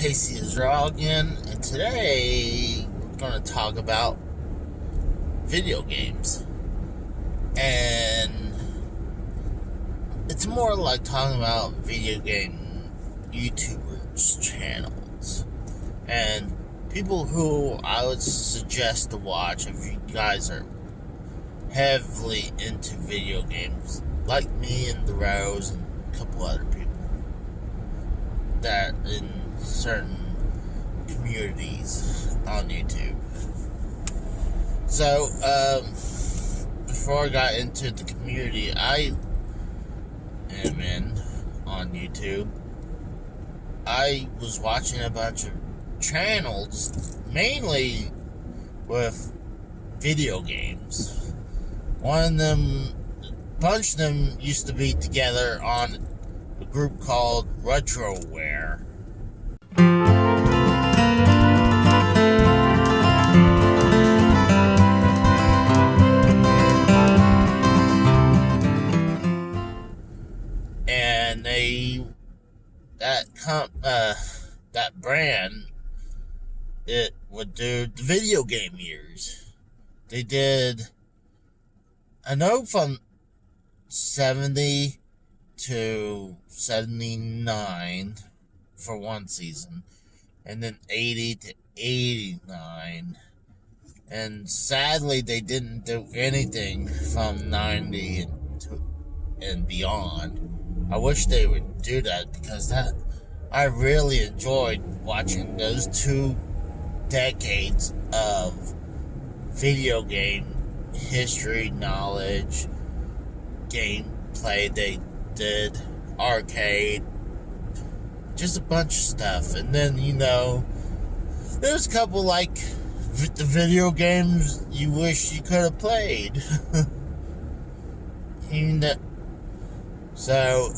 Casey is Raw again, and today we're going to talk about video games. And it's more like talking about video game YouTubers' channels and people who I would suggest to watch if you guys are heavily into video games, like me and the Rose and a couple other people that in certain communities on YouTube. So, before I got into the community I am in on YouTube, I was watching a bunch of channels, mainly with video games. Bunch of them used to be together on a group called Retroware. And that brand, it would do the video game years. They did, I know, from 70 to 79 for one season, and then 80 to 89, and sadly they didn't do anything from 90 and beyond. I wish they would do that, because I really enjoyed watching those 2 decades of video game history, knowledge, gameplay. They did arcade, just a bunch of stuff. And then, there's a couple like the video games you wish you could have played. So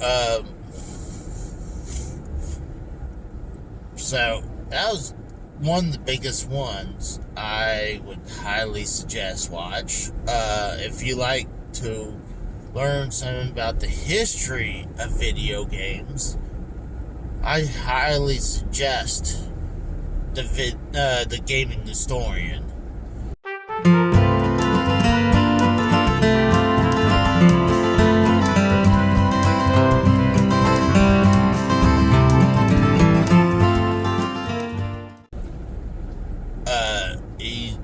that was one of the biggest ones I would highly suggest watch. If you like to learn something about the history of video games, I highly suggest the Gaming Historian. He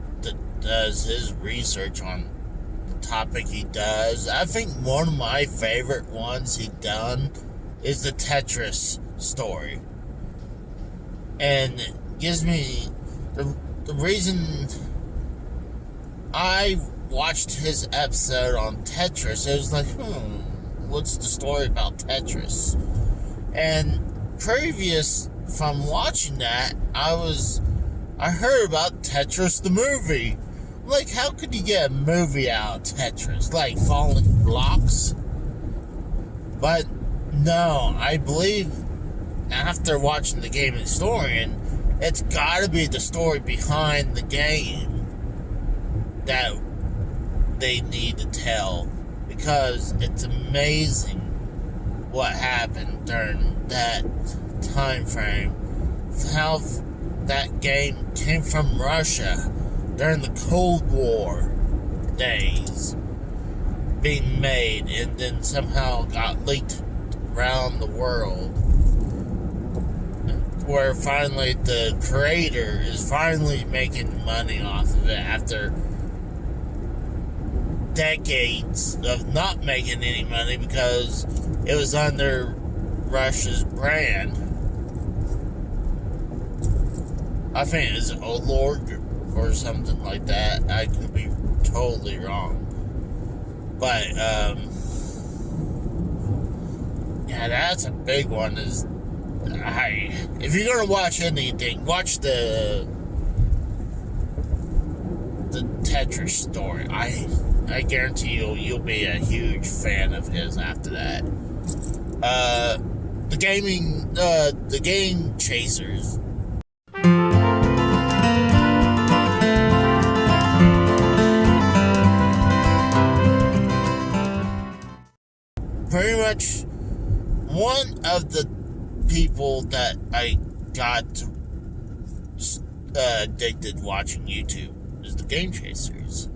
does his research on the topic he does. I think one of my favorite ones he done is the Tetris story. And it gives me the reason I watched his episode on Tetris. It was like, what's the story about Tetris? And previous from watching that, I heard about Tetris the movie. Like, how could you get a movie out of Tetris? Like, falling blocks? But no, I believe after watching the Game Historian, it's gotta be the story behind the game that they need to tell, because it's amazing what happened during that time frame. How that game came from Russia during the Cold War days, being made, and then somehow got leaked around the world, where finally the creator is finally making money off of it after decades of not making any money because it was under Russia's brand. I think it's Lord or something like that. I could be totally wrong. But, yeah, that's a big one. If you're gonna watch anything, watch the Tetris story. I guarantee you'll be a huge fan of his after that. The Game Chasers. Pretty much one of the people that I got addicted watching YouTube is the Game Chasers.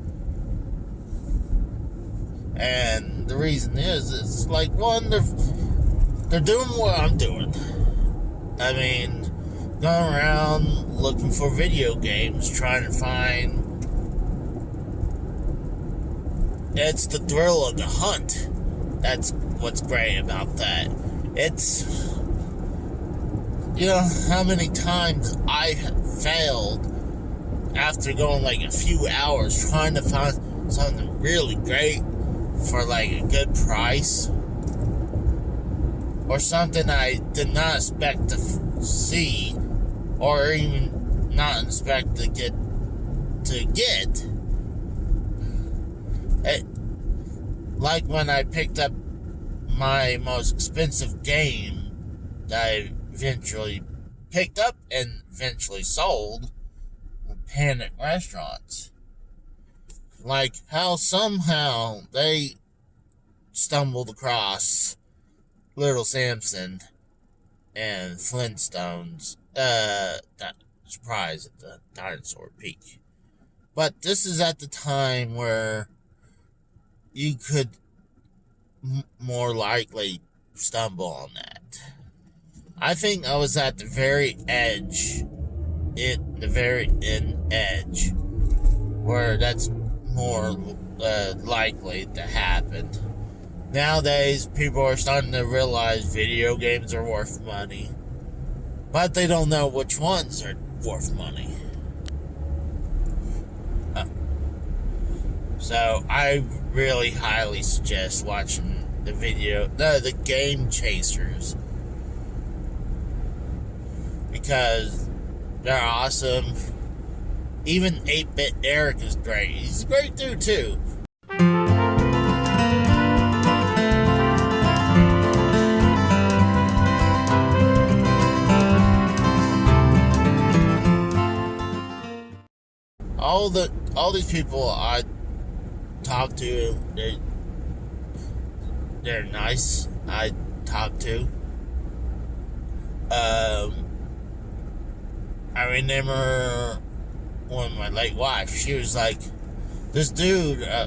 And the reason is, it's like, one, they're doing what I'm doing. I mean, going around looking for video games, trying to find. It's the thrill of the hunt. That's what's great about that. It's, how many times I have failed after going like a few hours trying to find something really great for like a good price, or something I did not expect to see, or even not expect to get. Like when I picked up my most expensive game that I eventually picked up and eventually sold, Panic Restaurants. Like how somehow they stumbled across Little Samson and Flintstones, surprise at the Dinosaur Peak. But this is at the time where you could more likely stumble on that. I think I was at the very edge, edge, where that's more likely to happen. Nowadays, people are starting to realize video games are worth money, but they don't know which ones are worth money. So I really highly suggest watching the Game Chasers, because they're awesome. Even 8-Bit Eric is great. He's a great dude too. All these people I talk to, they're nice. I talk to. I remember when my late wife, she was like, this dude, I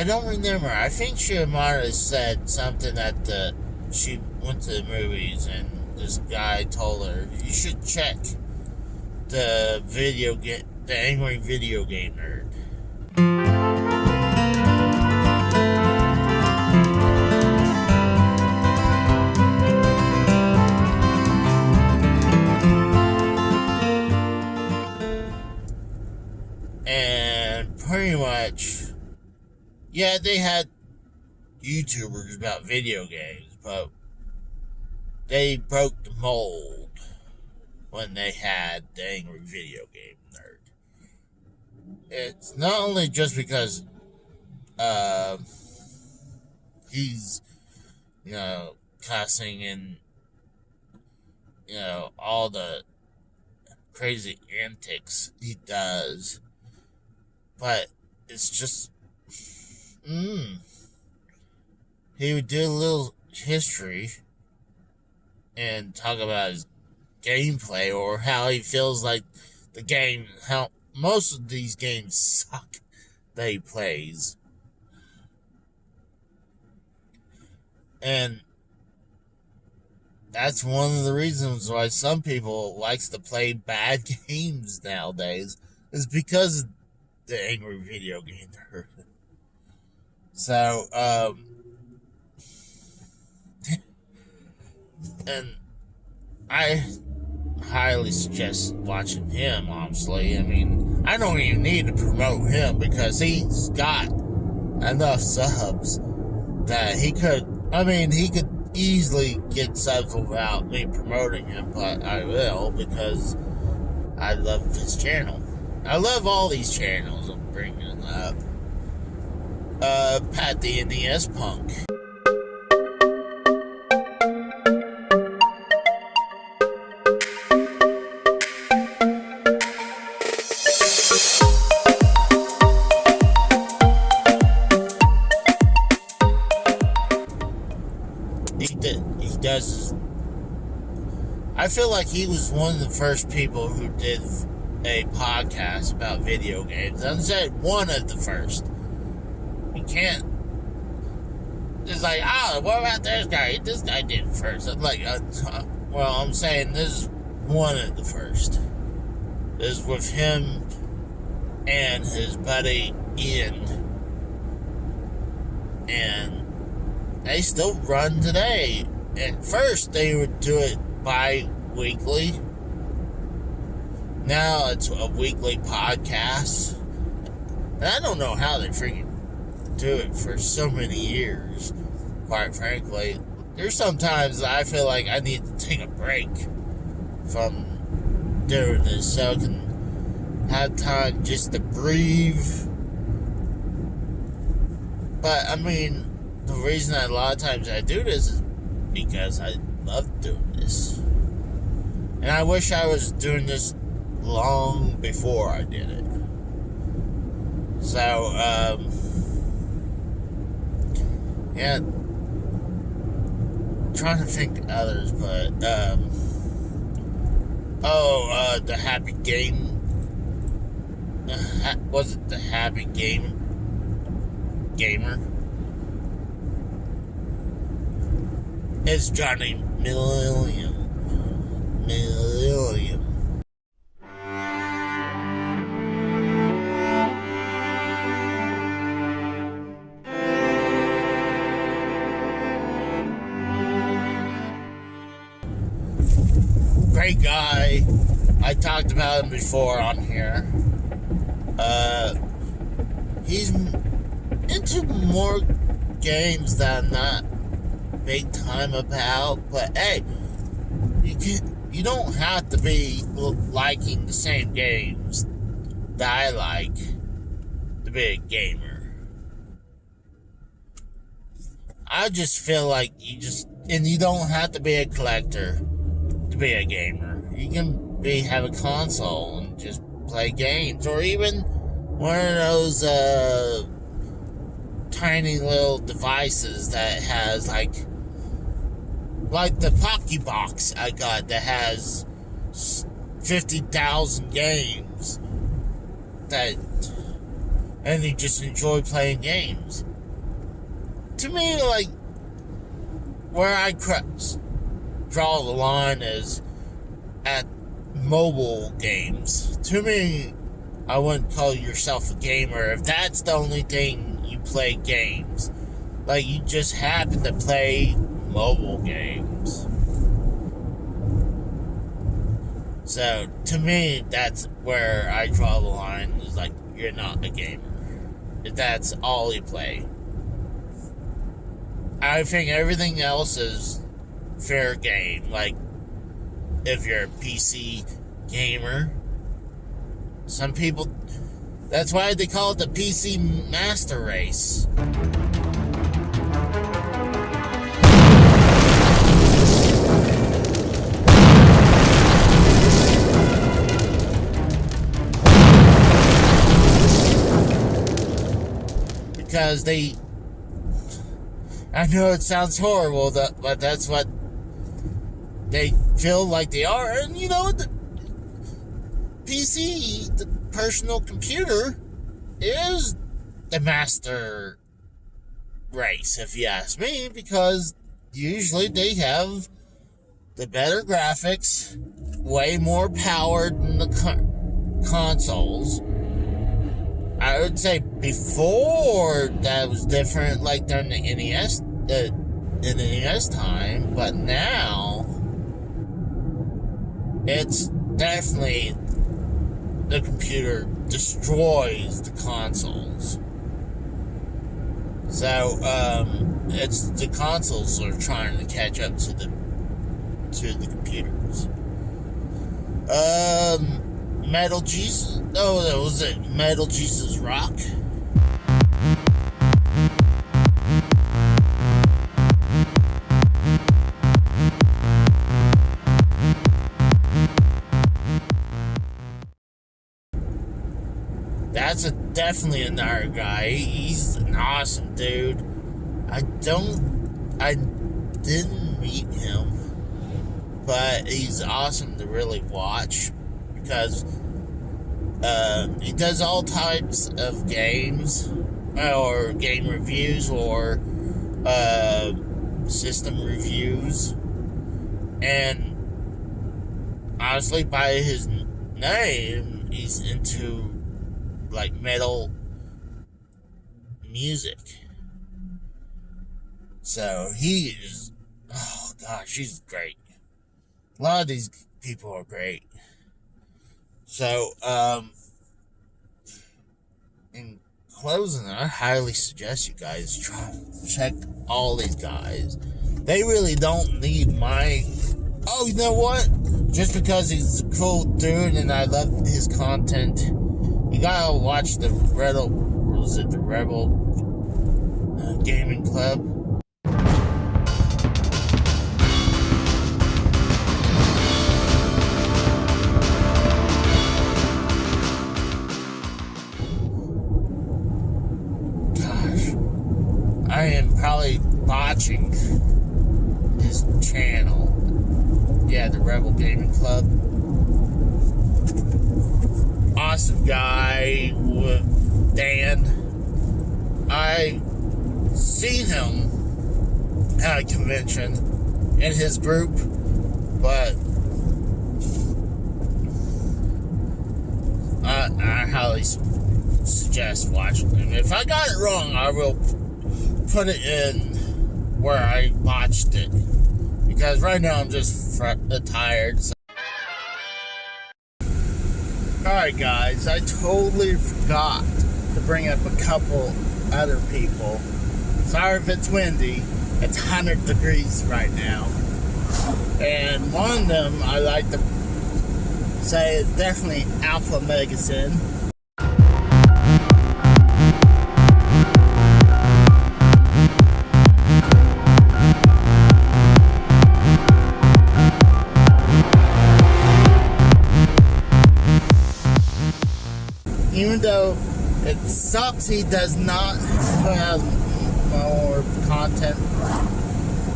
don't remember. I think she might have said something that she went to the movies and this guy told her, you should check the Angry Video Game Nerd. And pretty much, yeah, they had YouTubers about video games, but they broke the mold when they had the Angry Video Game Nerd. It's not only just because he's, cussing and, all the crazy antics he does, but it's just, he would do a little history and talk about his gameplay, or how he feels like the game, how most of these games suck that he plays. And that's one of the reasons why some people likes to play bad games nowadays, is because of the Angry Video Game Nerd. So, and I highly suggest watching him, honestly. I mean, I don't even need to promote him, because he's got enough subs that he could easily get subs without me promoting him, but I will, because I love his channel. I love all these channels I'm bringing up. Pat the NES Punk. He does I feel like he was one of the first people who did a podcast about video games. I said one of the first. You can't. It's like, what about this guy? This guy did it first. I'm like, well, I'm saying this is one of the first. This is with him and his buddy Ian. And they still run today. At first, they would do it bi-weekly. Now it's a weekly podcast. And I don't know how they freaking do it for so many years, quite frankly. There's sometimes I feel like I need to take a break from doing this so I can have time just to breathe. But, I mean, the reason a lot of times I do this is because I love doing this. And I wish I was doing this long before I did it. So, yeah, trying to think of others, but, the Happy Game, was it the Happy Gamer? It's Johnny Million. Great guy. I talked about him before on here. He's into more games that I'm not big time about, but hey, you don't have to be liking the same games that I like to be a gamer. I just feel like you don't have to be a collector to be a gamer. You can have a console and just play games, or even one of those tiny little devices that has like the Pokébox I got that has 50,000 games and you just enjoy playing games. To me, like, where I draw the line is at mobile games. To me, I wouldn't call yourself a gamer if that's the only thing you play games. Like, you just happen to play mobile games. So, to me, that's where I draw the line. Is like, you're not a gamer if that's all you play. I think everything else is fair game. Like, if you're a PC gamer, some people, that's why they call it the PC Master Race. Because I know it sounds horrible, but that's what they feel like they are. And you know, the PC, the personal computer, is the master race, if you ask me, because usually they have the better graphics, way more power than the consoles. I would say before that was different, like during the NES, in the NES time, but now it's definitely the computer destroys the consoles. So it's the consoles that are trying to catch up to the computers. Metal Jesus. Oh, that was it. Metal Jesus Rock. That's definitely another guy. He's an awesome dude. I didn't meet him, but he's awesome to really watch because he does all types of games or game reviews or system reviews, and honestly, by his name, he's into like metal music. So he is, oh gosh, he's great. A lot of these people are great. So, in closing, I highly suggest you guys check all these guys. They really don't need my, oh, you know what? Just because he's a cool dude and I love his content, you gotta watch the Rebel Gaming Club. I am probably botching his channel. Yeah, the Rebel Gaming Club. Awesome guy with Dan. I seen him at a convention in his group, but I highly suggest watching him. If I got it wrong, I will put it in where I botched it, because right now I'm just tired. So. Alright guys, I totally forgot to bring up a couple other people. Sorry if it's windy. It's 100 degrees right now, and one of them I like to say is definitely Alpha Megasin. Even though it sucks he does not put out more content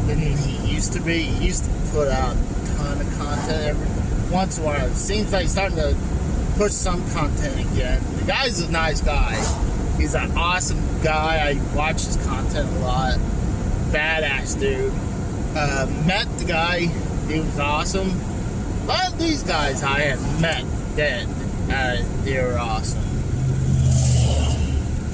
than he used to be. He used to put out a ton of content every once in a while. It seems like he's starting to push some content again. The guy's a nice guy. He's an awesome guy. I watch his content a lot. Badass dude. Met the guy. He was awesome. A lot of these guys I have met that they were awesome.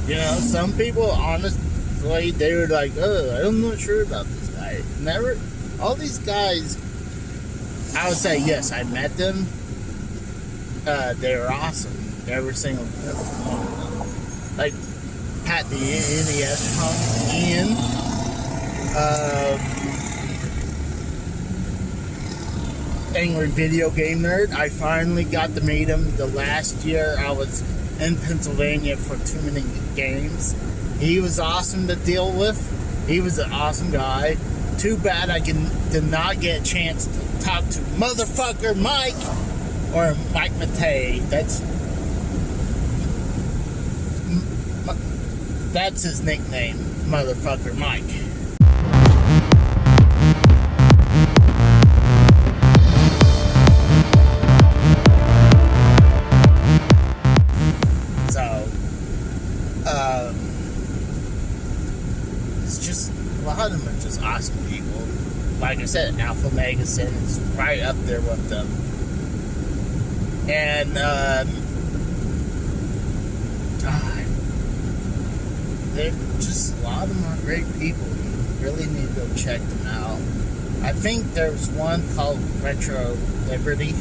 You know, some people, honestly, they were like, oh, I'm not sure about this guy. Never, all these guys, I would say, yes, I met them. They were awesome. Every single one of them. Like, Pat the NES punk, Ian, Angry Video Game Nerd. I finally got to meet him the last year I was in Pennsylvania for Too Many Games. He was awesome to deal with. He was an awesome guy. Too bad I did not get a chance to talk to motherfucker Mike or Mike Matei. That's his nickname, motherfucker Mike. It's just, a lot of them are just awesome people. Like I said, Alpha Megasin is right up there with them. And, God, they're just, a lot of them are great people. You really need to go check them out. I think there's one called Retro Liberty.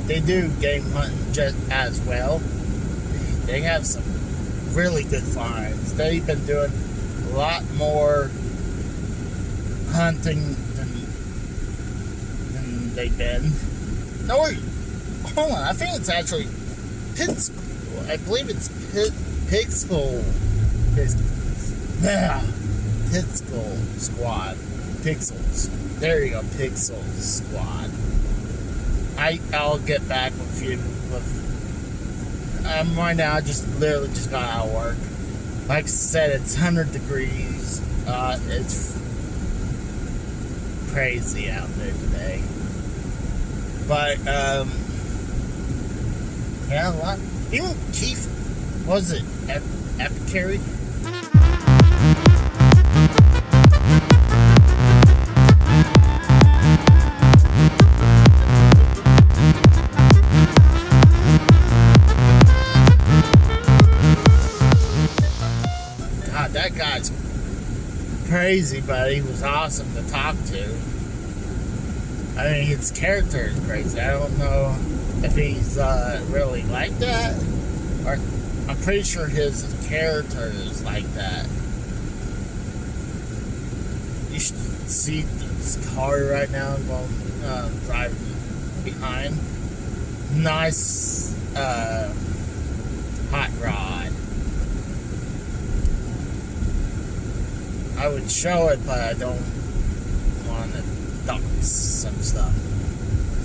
They do game hunting just as well. They have some really good finds. They've been doing a lot more hunting than they've been. No, hold on. I think it's actually I believe it's Pixel Squad. Pixels. There you go, Pixels Squad. I'll get back with you. Right now, I literally just got out of work. Like I said, it's 100 degrees. It's crazy out there today. But, yeah, a lot. Even Keith, was it Epicary? God, that guy's crazy, but he was awesome to talk to. I mean, his character is crazy. I don't know if he's really like that, or I'm pretty sure his character is like that. You should see this car right now while driving behind. Nice hot rod. I would show it, but I don't want to dox some stuff.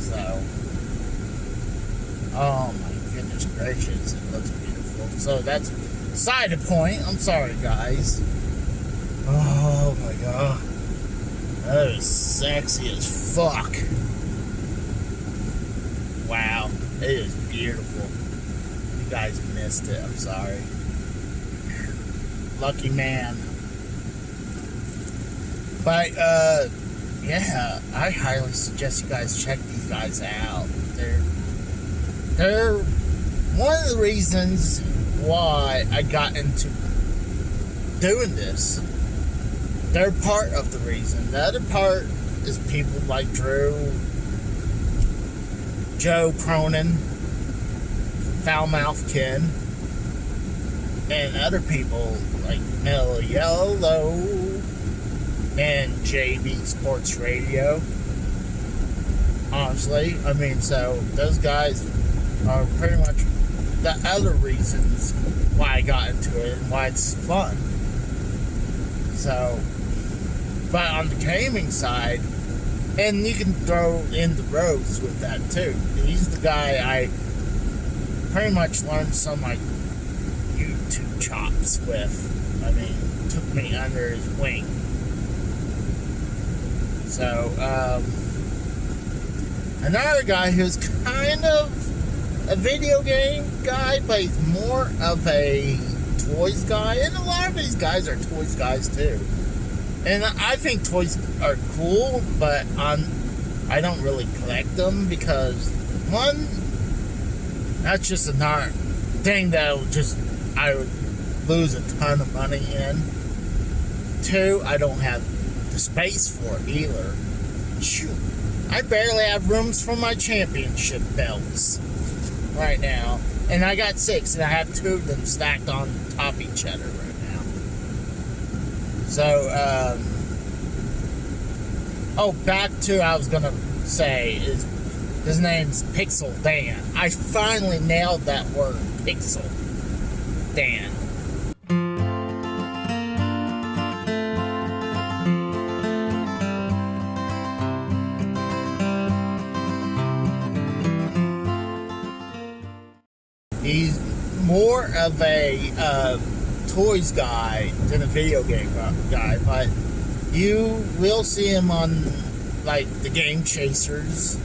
So, oh my goodness gracious, it looks beautiful. So that's side of point. I'm sorry, guys. Oh my god, that is sexy as fuck. Wow, it is beautiful. You guys missed it. I'm sorry. Lucky man. But yeah, I highly suggest you guys check these guys out. They're one of the reasons why I got into doing this. They're part of the reason. The other part is people like Drew, Joe Cronin, Foulmouth Ken, and other people like Mellow Yellow and JB Sports Radio. Honestly, I mean, so those guys are pretty much the other reasons why I got into it and why it's fun. So, but on the gaming side, and you can throw in the Rose with that too. He's the guy I pretty much learned some of my YouTube chops with. I mean, took me under his wing. So, another guy who's kind of a video game guy, but he's more of a toys guy. And a lot of these guys are toys guys too. And I think toys are cool, but I don't really collect them because, one, that's just another thing that I would lose a ton of money in. Two, I don't have the space for it either. Shoot, I barely have rooms for my championship belts right now, and I got 6, and I have 2 of them stacked on top of each other right now. So, back to I was gonna say is his name's Pixel Dan. I finally nailed that word, Pixel Dan. He's more of a toys guy than a video game guy, but you will see him on like the Game Chasers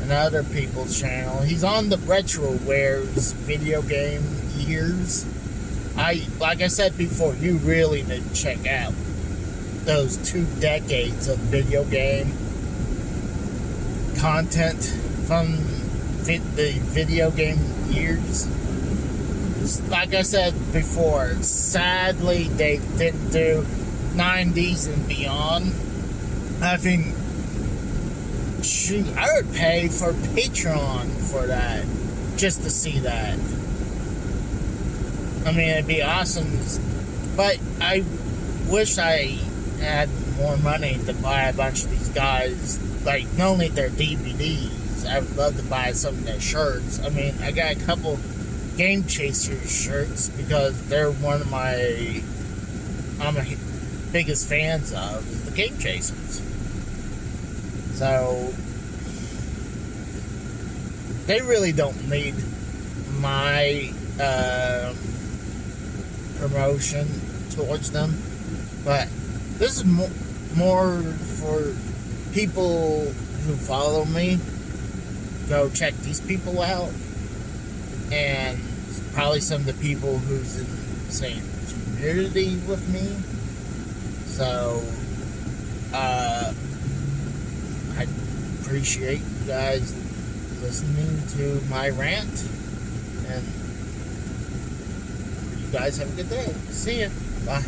and other people's channel. He's on the Retro Wares video game years. Like I said before, you really need to check out those 2 decades of video game content from the video game years. Like I said before, sadly they didn't do 90s and beyond. I think, shoot, I would pay for Patreon for that, just to see that. I mean, it'd be awesome, but I wish I had more money to buy a bunch of these guys, like, not only their DVDs, I would love to buy some of their shirts. I mean, I got a couple Game Chasers shirts because they're one of my biggest fans of, is the game chasers. So they really don't need my promotion towards them, but this is more for people who follow me. Go check these people out, and probably some of the people who's in the same community with me. So I appreciate you guys listening to my rant, and you guys have a good day. See ya. Bye.